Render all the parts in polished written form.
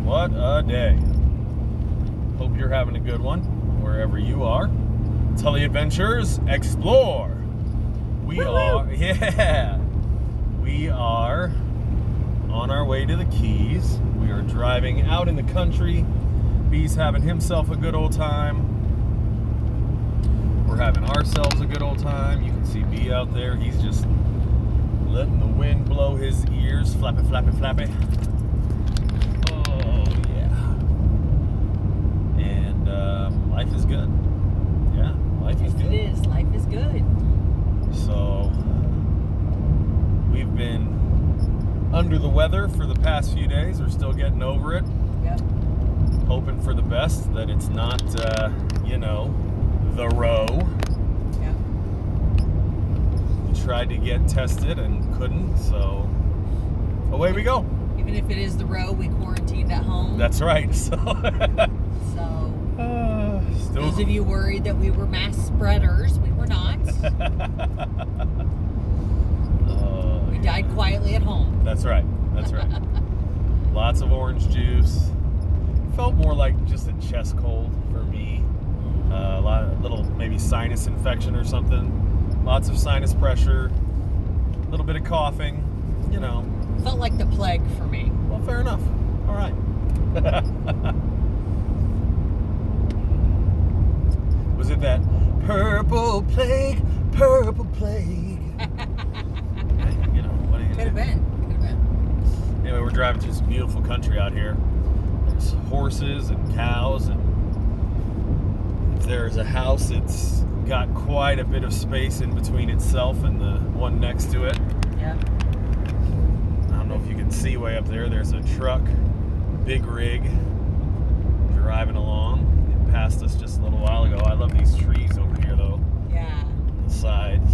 What a day. Hope you're having a good one, wherever you are. Tully Adventures, explore. We are on our way to the Keys. We are driving out in the country. B's having himself a good old time. We're having ourselves a good old time. You can see B out there. He's just letting the wind blow his ears. Flappy, flappy, flappy. Oh, yeah. And life is good. Yeah, life is good. It is. Life is good. So, we've been under the weather for the past few days. We're still getting over it. Yep. Hoping for the best, that it's not, the row. Yep. We tried to get tested and couldn't, so away we go. Even if it is the row, we quarantined at home. That's right. So, still. Those of you worried that we were mass spreaders, we were not. We died quietly at home. That's right. That's right. Lots of orange juice. Felt more like just a chest cold for me. A little maybe sinus infection or something. Lots of sinus pressure. A little bit of coughing. Felt like the plague for me. Well, fair enough. All right. Was it that purple plague? Purple plague. What are you Could have been. Anyway, we're driving through some beautiful country out here. There's horses and cows, and if there's a house, it's got quite a bit of space in between itself and the one next to it. Yeah. I don't know if you can see way up there. There's a truck, big rig, driving along. It passed us just a little while ago. I love these trees over here, though. Yeah. The sides.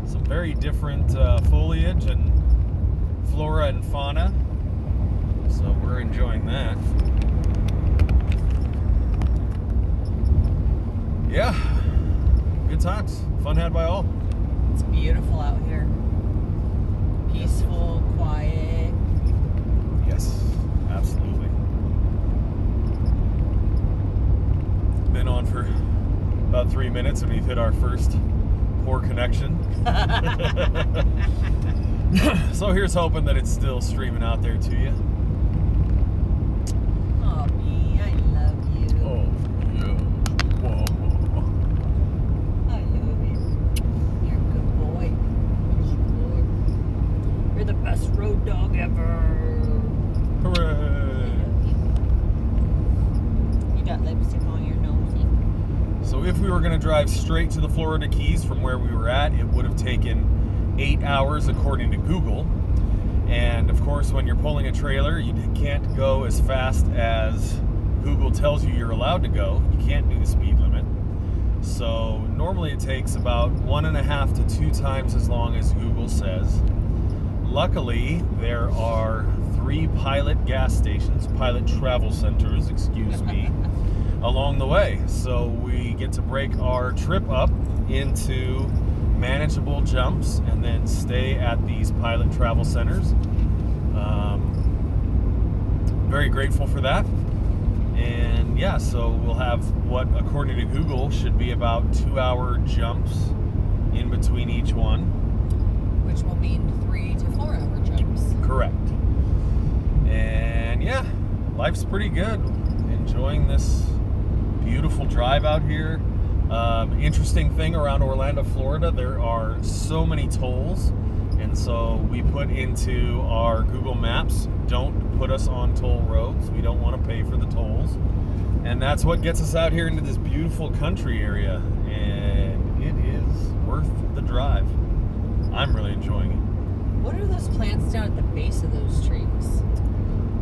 Some very different foliage and flora and fauna. So we're enjoying that. Yeah. Good times. Fun had by all. It's beautiful out here. Peaceful, quiet. Yes, absolutely. Been on for about 3 minutes and we've hit our first poor connection. So here's hoping that it's still streaming out there to you. Oh, B, I love you. Oh, yeah. Whoa. I love you. You're a good boy. You're the best road dog ever. Hooray. You got lipstick on your nosy. So if we were going to drive straight to the Florida Keys from where we were at, it would have taken 8 hours according to Google. And of course, when you're pulling a trailer, you can't go as fast as Google tells you you're allowed to go. You can't do the speed limit. So normally it takes about 1.5 to 2 times as long as Google says. Luckily, there are 3 pilot gas stations, pilot travel centers, excuse me, along the way. So we get to break our trip up into manageable jumps and then stay at these pilot travel centers. Very grateful for that. And yeah, so we'll have what, according to Google, should be about 2-hour jumps in between each one. Which will mean 3 to 4 hour jumps. Correct. And yeah, life's pretty good. Enjoying this beautiful drive out here. Interesting thing around Orlando, Florida, there are so many tolls, and so we put into our Google Maps, don't put us on toll roads. We don't want to pay for the tolls, and that's what gets us out here into this beautiful country area, and it is worth the drive. I'm really enjoying it. What are those plants down at the base of those trees?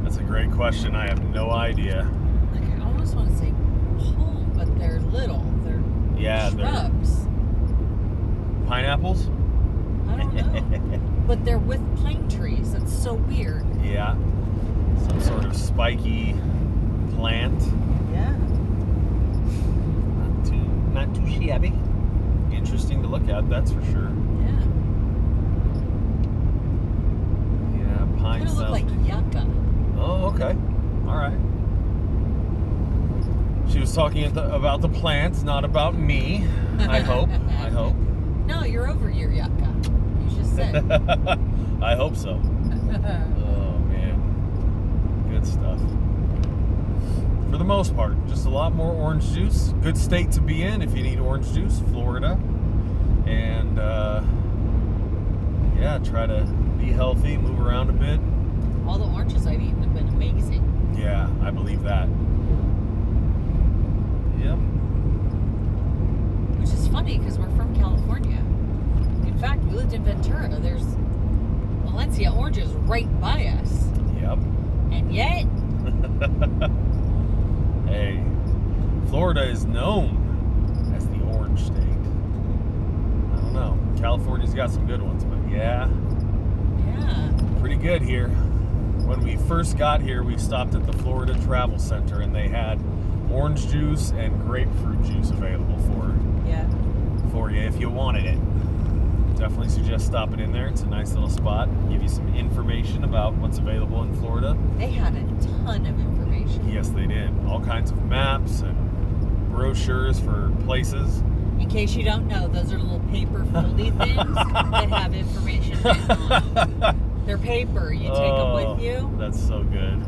That's a great question. I have no idea. Like, I almost want to say palm, but they're little. They're shrubs. Pineapples? I don't know. But they're with pine trees. That's so weird. Yeah. Some sort of spiky plant. Yeah. Not too shabby. Interesting to look at, that's for sure. Yeah. Yeah, pine Kind of look sounds. like yucca. Oh, okay. All right. She was talking about the plants, not about me. I hope. I hope. No, you're over your yucca. You just said. I hope so. Oh, man. Good stuff. For the most part, just a lot more orange juice. Good state to be in if you need orange juice, Florida. And, yeah, try to be healthy, move around a bit. All the oranges I've eaten have been amazing. Yeah, I believe that. Yep. Which is funny because we're from California. In fact, we lived in Ventura. There's Valencia oranges right by us. Yep. And yet... Hey, Florida is known as the orange state. I don't know. California's got some good ones, but yeah. Yeah. Pretty good here. When we first got here, we stopped at the Florida Travel Center, and they had orange juice and grapefruit juice available for you if you wanted it. Definitely suggest stopping in there. It's a nice little spot. Give you some information about what's available in Florida. They had a ton of information. Yes, they did. All kinds of maps and brochures for places. In case you don't know, those are little paper foldy things that have information written on them. They're paper. You take them with you. That's so good.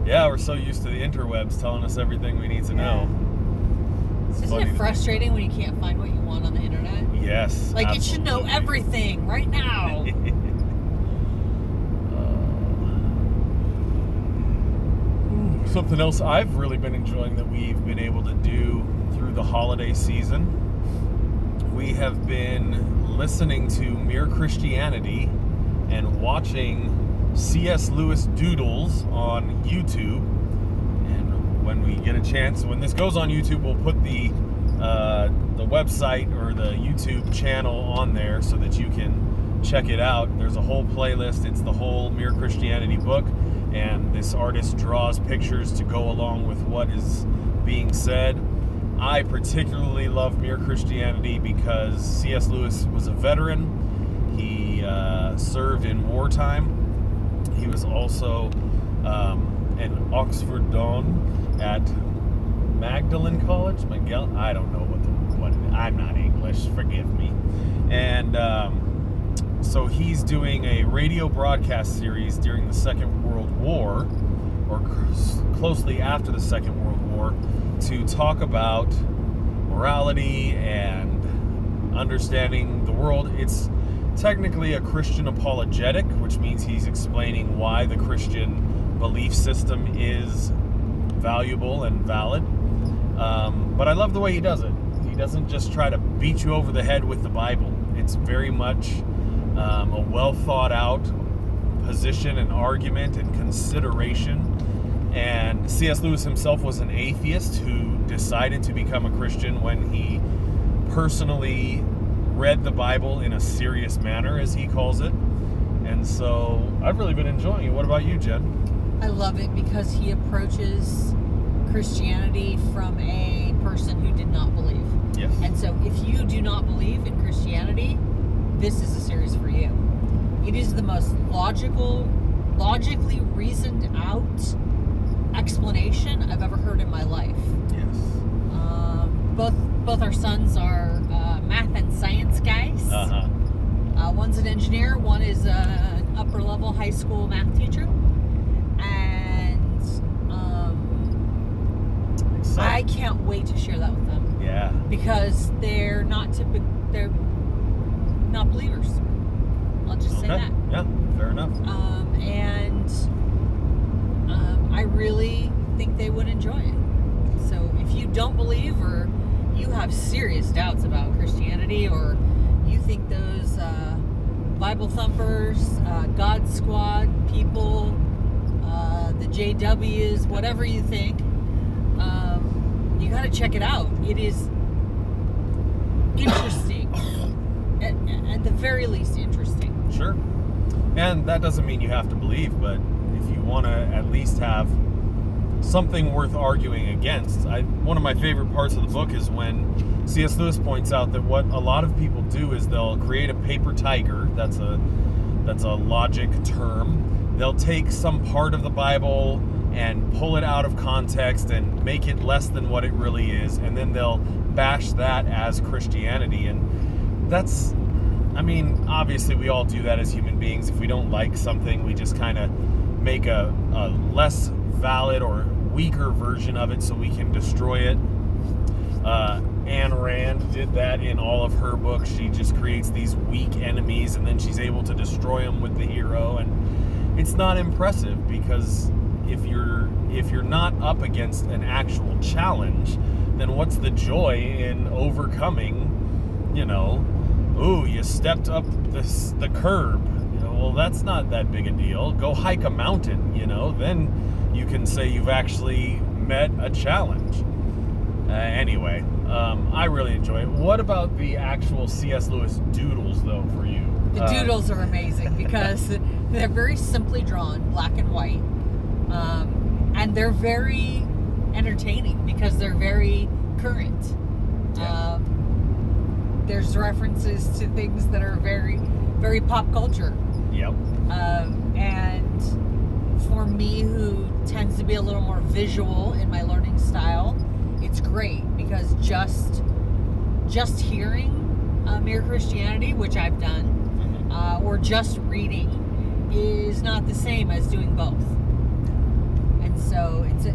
Yeah, we're so used to the interwebs telling us everything we need to know. Isn't it frustrating when you can't find what you want on the internet? Yes. Like, it should know everything right now. Something else I've really been enjoying that we've been able to do through the holiday season, we have been listening to Mere Christianity and watching C.S. Lewis doodles on YouTube. And when we get a chance, when this goes on YouTube, we'll put the website or the YouTube channel on there so that you can check it out. There's a whole playlist. It's the whole Mere Christianity book, and this artist draws pictures to go along with what is being said. I particularly love Mere Christianity because C.S. Lewis was a veteran. He served in wartime. He was also an Oxford Don at Magdalen College. I don't know what I'm not English. Forgive me. And so he's doing a radio broadcast series during the Second World War, or closely after the Second World War, to talk about morality and understanding the world. It's technically a Christian apologetic, which means he's explaining why the Christian belief system is valuable and valid. But I love the way he does it. He doesn't just try to beat you over the head with the Bible. It's very much a well thought out position and argument and consideration. And C.S. Lewis himself was an atheist who decided to become a Christian when he personally read the Bible in a serious manner, as he calls it. And so I've really been enjoying it. What about you, Jen? I love it because he approaches Christianity from a person who did not believe. Yes. And so if you do not believe in Christianity, this is a series for you. It is the most logically reasoned out explanation I've ever heard in my life. Yes. Both our sons are math and science guys. Uh-huh. One's an engineer, one is an upper level high school math teacher. And I can't wait to share that with them. Yeah. Because they're not believers. I'll just say that. Yeah, fair enough. I really think they would enjoy it. So if you don't believe, or you have serious doubts about Christianity, or you think those Bible thumpers, God Squad people, the JWs, whatever you think, you got to check it out. It is interesting. At the very least, interesting. Sure. And that doesn't mean you have to believe, but if you want to at least have something worth arguing against. One of my favorite parts of the book is when C.S. Lewis points out that what a lot of people do is they'll create a paper tiger. That's a logic term. They'll take some part of the Bible, and pull it out of context and make it less than what it really is, and then they'll bash that as Christianity. And that's, I mean, obviously we all do that as human beings. If we don't like something, we just kind of make a less valid or weaker version of it so we can destroy it. Ayn Rand did that in all of her books. She just creates these weak enemies, and then she's able to destroy them with the hero. And it's not impressive, because if you're not up against an actual challenge, then what's the joy in overcoming, you stepped up the curb. Well, that's not that big a deal. Go hike a mountain, then you can say you've actually met a challenge. Anyway, I really enjoy it. What about the actual C.S. Lewis doodles, though, for you? The doodles are amazing because they're very simply drawn, black and white. And they're very entertaining because they're very current. Yeah. There's references to things that are very, very pop culture. Yep. And for me, who tends to be a little more visual in my learning style, it's great because just hearing Mere Christianity, which I've done, or just reading, is not the same as doing both. And so it's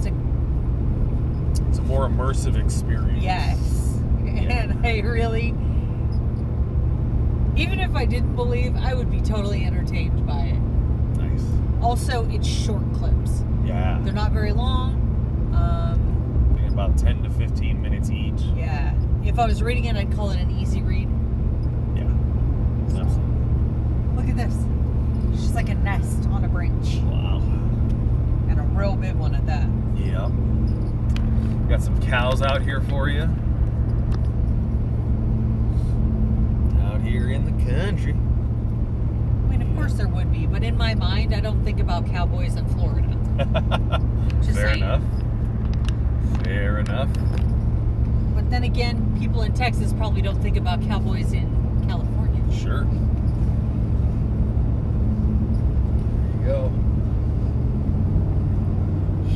a more immersive experience. Yes. Yeah. And I really, even if I didn't believe, I would be totally entertained by it. Nice. Also, it's short clips. Yeah. They're not very long. About 10 to 15 minutes each. Yeah. If I was reading it, I'd call it an easy read. Yeah. Absolutely. Look at this. It's just like a nest on a branch. Wow. And a real big one at that. Yep. Got some cows out here for you. Out here in the country. I mean, of course there would be, but in my mind, I don't think about cowboys in Florida. Just Fair saying. enough. Fair enough. But then again, people in Texas probably don't think about cowboys in California. Sure. There you go.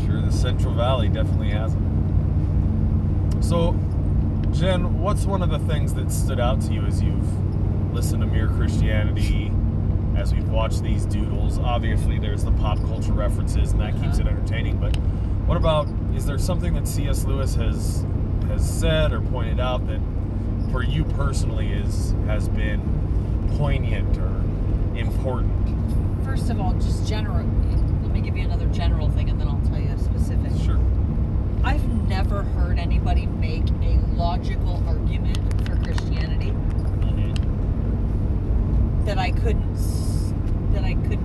Sure, the Central Valley definitely has them. So, Jen, what's one of the things that stood out to you as you've listened to Mere Christianity, as we've watched these doodles? Obviously, there's the pop culture references, and that keeps it entertaining. But what about, is there something that C.S. Lewis has said or pointed out that, for you personally, has been poignant or important? First of all, just general. Let me give you another general thing, and then I'll tell you a specific. Sure. I've never heard anybody make a logical argument for Christianity that I couldn't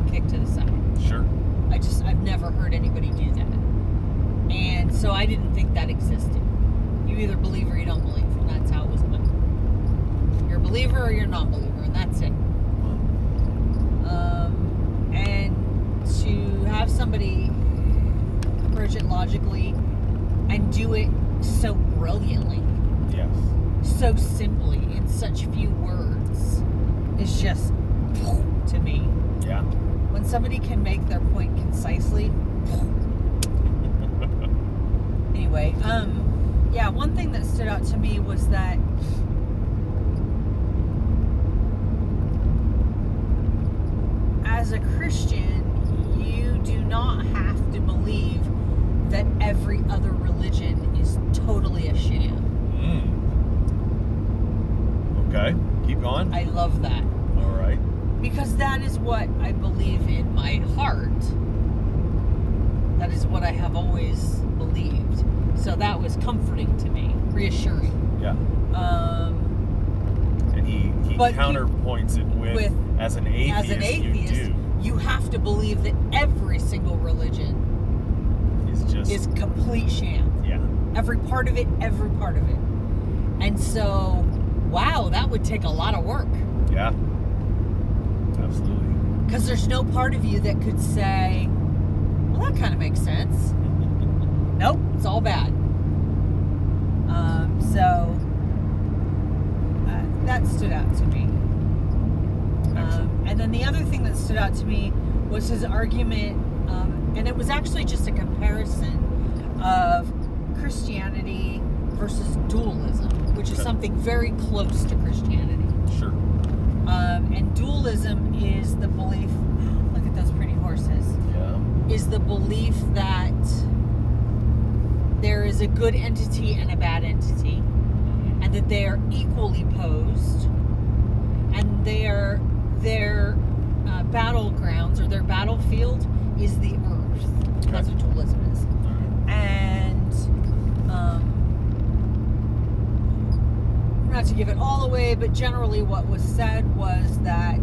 kick to the side. Sure. I've never heard anybody do that. And so I didn't think that existed. You either believe or you don't believe, and that's how it was put. You're a believer or you're a non-believer, and that's it. And to have somebody approach it logically and do it so brilliantly, Yes. so simply, in such few words, is just, to me. Yeah. When somebody can make their point concisely. Anyway, yeah, one thing that stood out to me was that as a Christian, you do not have to believe that every other religion is totally a sham. Okay, keep going. I love that. All right. Because that is what I believe in my heart. That is what I have always believed. So that was comforting to me, reassuring. Yeah. And he counterpoints it with as an atheist, you have to believe that every single religion is complete sham. Yeah. Every part of it. And so, wow, that would take a lot of work. Yeah. Absolutely. Because there's no part of you that could say, well, that kind of makes sense. Nope, it's all bad. That stood out to me. And then the other thing that stood out to me was his argument And it was actually just a comparison of Christianity versus dualism, which is something very close to Christianity. Sure. And dualism is the belief, look at those pretty horses, is the belief that there is a good entity and a bad entity, and that they are equally opposed, and their battlegrounds or their battlefield is the earth. That's what dualism is. And not to give it all away, but generally what was said was that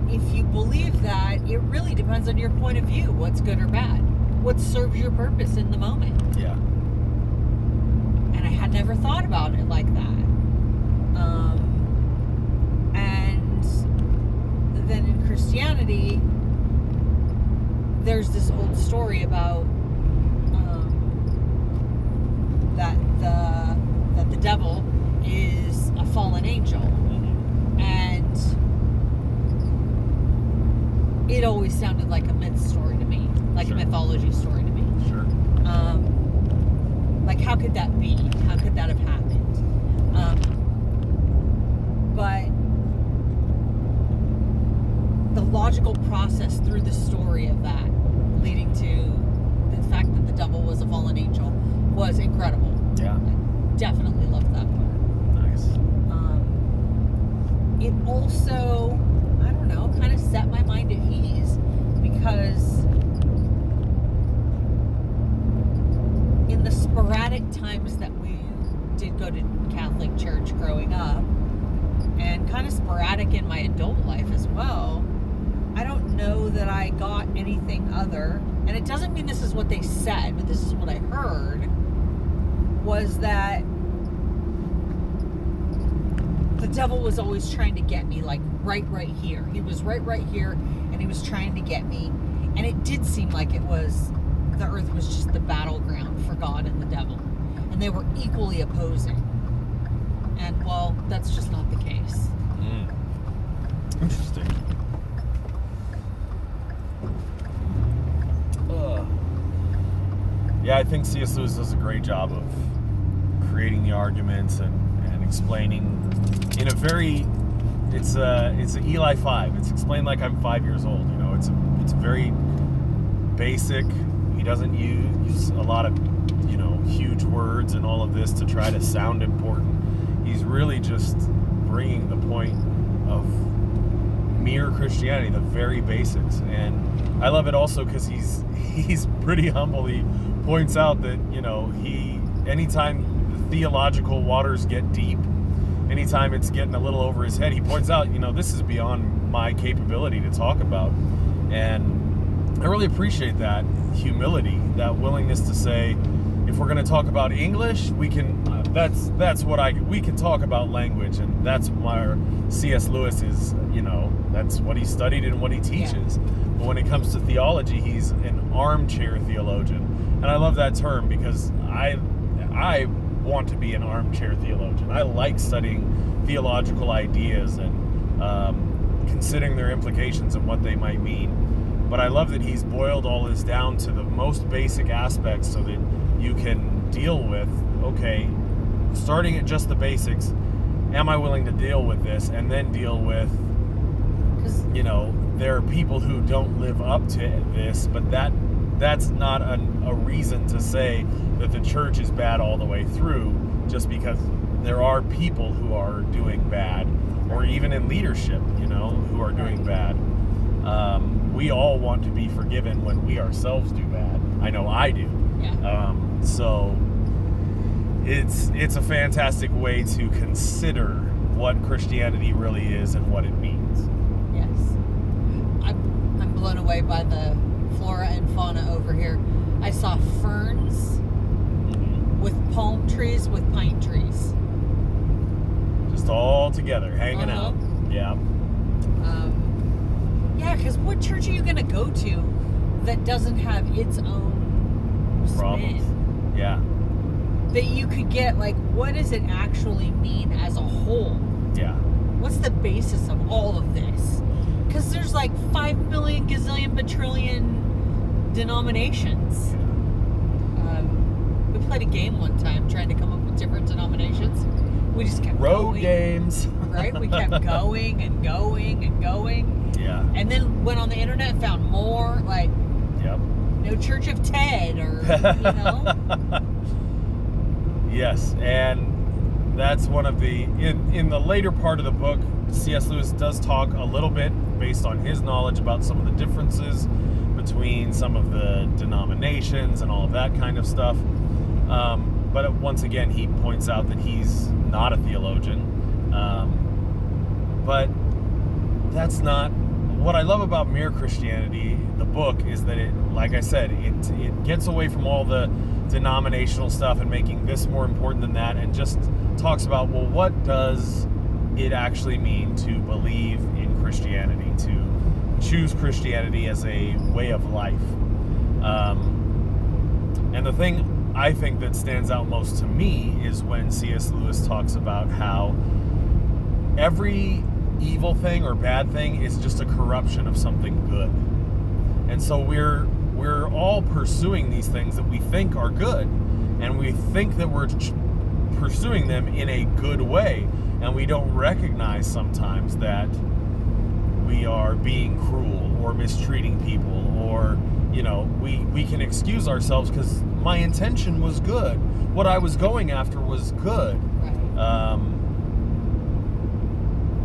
if you believe that, it really depends on your point of view, what's good or bad, what serves your purpose in the moment. Yeah. And I had never thought about it like that. And then in Christianity, there's this old story about that the devil is a fallen angel, and it always sounded like a myth story to me, like a mythology story to me. Sure. Like, how could that be? How could that have happened? But the logical process through the story of that, leading to the fact that the devil was a fallen angel, was incredible. Yeah. I definitely loved that part. Nice. It also, I don't know, kind of set my mind at ease, because in the sporadic times that we did go to Catholic church growing up, and kind of sporadic in my adult life as well, I don't know that I got anything other, and it doesn't mean this is what they said, but this is what I heard, was that the devil was always trying to get me, like, right here. He was right here, and he was trying to get me. And it did seem like the earth was just the battleground for God and the devil. And they were equally opposing. And, well, that's just not the case. Interesting. Yeah, I think C.S. Lewis does a great job of creating the arguments and explaining in a very, it's an Eli 5. It's explained like I'm 5 years old. You know, it's very basic. He doesn't use a lot of, you know, huge words and all of this to try to sound important. He's really just bringing the point of mere Christianity, the very basics. And I love it also because he's pretty humble. He points out that, you know, anytime the theological waters get deep, anytime it's getting a little over his head, he points out, you know, this is beyond my capability to talk about. And I really appreciate that humility, that willingness to say, if we're going to talk about English, we can. We can talk about language, and that's why C.S. Lewis is. You know, that's what he studied and what he teaches. Yeah. But when it comes to theology, he's an armchair theologian, and I love that term because I want to be an armchair theologian. I like studying theological ideas and considering their implications and what they might mean. But I love that he's boiled all this down to the most basic aspects so that you can deal with, okay, starting at just the basics, am I willing to deal with this? And then deal with, you know, there are people who don't live up to this, but that's not a reason to say that the church is bad all the way through, just because there are people who are doing bad, or even in leadership, you know, who are doing bad. We all want to be forgiven when we ourselves do bad. I know I do. Yeah. So it's a fantastic way to consider what Christianity really is and what it means. Yes. I'm blown away by the flora and fauna over here. I saw ferns with palm trees with pine trees. Just all together, hanging out. Yeah. Yeah, because what church are you going to go to that doesn't have its own problems? Spin? Yeah. That you could get, like, what does it actually mean as a whole? Yeah. What's the basis of all of this? Because there's like 5 million gazillion batrillion denominations. We played a game one time trying to come up with different denominations. We just kept Road going. games. Right? We kept going and going and going. Yeah. And then went on the internet and found more, like, Yep. no Church of Ted or, you know. Yes, and that's one of the in the later part of the book, C.S. Lewis does talk a little bit based on his knowledge about some of the differences between some of the denominations and all of that kind of stuff. But once again, he points out that he's not a theologian. But that's not what I love about Mere Christianity, the book, is that it, like I said, it gets away from all the denominational stuff and making this more important than that, and just talks about, well, what does it actually mean to believe in Christianity, to choose Christianity as a way of life. And the thing I think that stands out most to me is when C.S. Lewis talks about how every evil thing or bad thing is just a corruption of something good. And so we're all pursuing these things that we think are good, and we think that we're pursuing them in a good way, and we don't recognize sometimes that we are being cruel or mistreating people, or, you know, we can excuse ourselves because my intention was good. What I was going after was good. Right.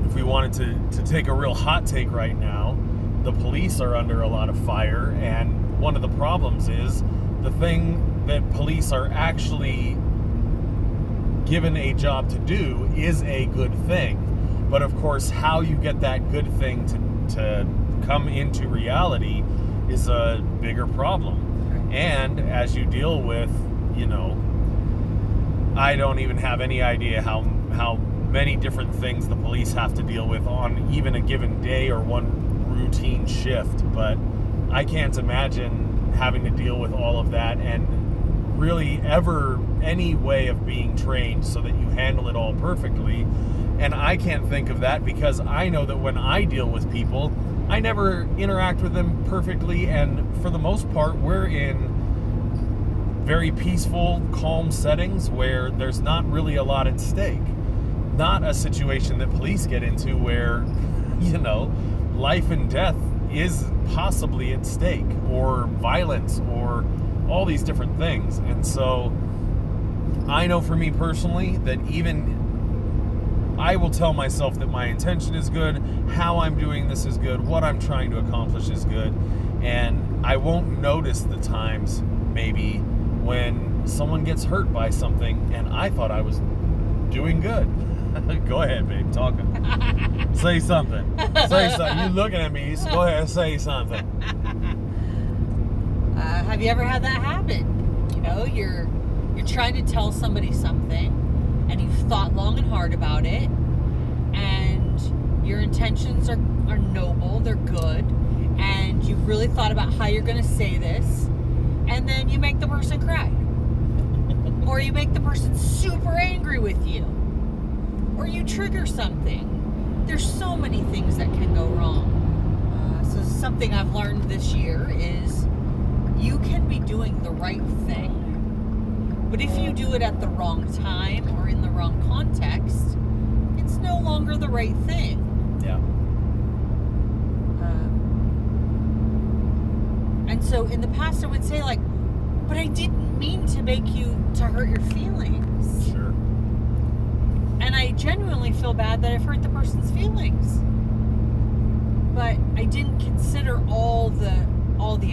If we wanted to take a real hot take right now, the police are under a lot of fire, and one of the problems is the thing that police are actually given a job to do is a good thing. But of course, how you get that good thing to come into reality is a bigger problem. And as you deal with, you know, I don't even have any idea how many different things the police have to deal with on even a given day or one routine shift, but I can't imagine having to deal with all of that and really ever any way of being trained so that you handle it all perfectly. And I can't think of that because I know that when I deal with people, I never interact with them perfectly, and for the most part, we're in very peaceful, calm settings where there's not really a lot at stake. Not a situation that police get into where, you know, life and death is possibly at stake, or violence, or all these different things. And so I know for me personally that even I will tell myself that my intention is good, how I'm doing this is good, what I'm trying to accomplish is good, and I won't notice the times maybe when someone gets hurt by something and I thought I was doing good. Go ahead, babe, talking. Say something. Say something. You looking at me, so go ahead and say something. Have you ever had that happen? You know, you're trying to tell somebody something, and you've thought long and hard about it, and your intentions are noble, they're good, and you've really thought about how you're going to say this, and then you make the person cry. Or you make the person super angry with you. Or you trigger something. There's so many things that can go wrong. So something I've learned this year is you can be doing the right thing, but if you do it at the wrong time or in the wrong context, it's no longer the right thing. Yeah. And so in the past I would say, like, but I didn't mean to make you to hurt your feelings. Sure. And I genuinely feel bad that I've hurt the person's feelings. But I didn't consider all the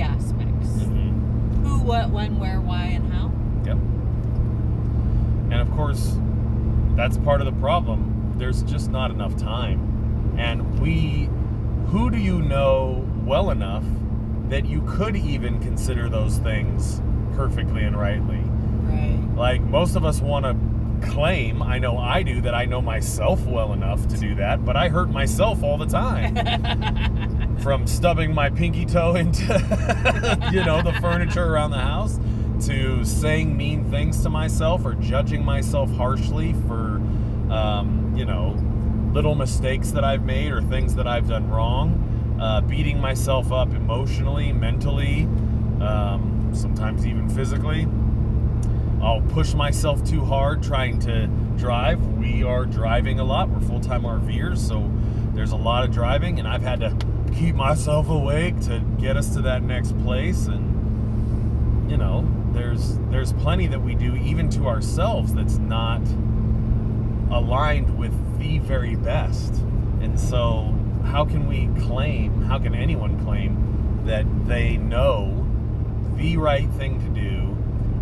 aspects. Mm-hmm. Who, what, when, where, why, and how. Yep. And of course, that's part of the problem. There's just not enough time. And who do you know well enough that you could even consider those things perfectly and rightly? Right. Like, most of us want to claim, I know I do, that I know myself well enough to do that, but I hurt myself all the time. From stubbing my pinky toe into, the furniture around the house, to saying mean things to myself or judging myself harshly for, little mistakes that I've made or things that I've done wrong, beating myself up emotionally, mentally, sometimes even physically. I'll push myself too hard trying to drive. We are driving a lot. We're full-time RVers, so there's a lot of driving, and I've had to keep myself awake to get us to that next place. And you know, there's plenty that we do even to ourselves that's not aligned with the very best. And so how can anyone claim that they know the right thing to do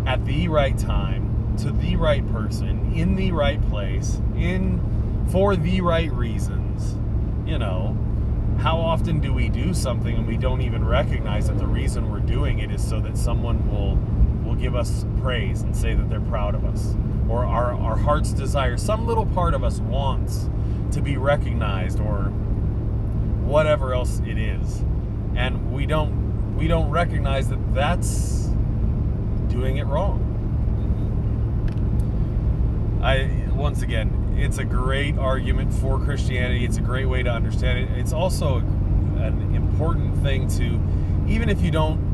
at the right time, to the right person, in the right place, for the right reasons? You know, how often do we do something and we don't even recognize that the reason we're doing it is so that someone will give us praise and say that they're proud of us, or our heart's desire, some little part of us wants to be recognized, or whatever else it is, and we don't recognize that that's doing it wrong. Once again, it's a great argument for Christianity. It's a great way to understand it. It's also an important thing to, even if you don't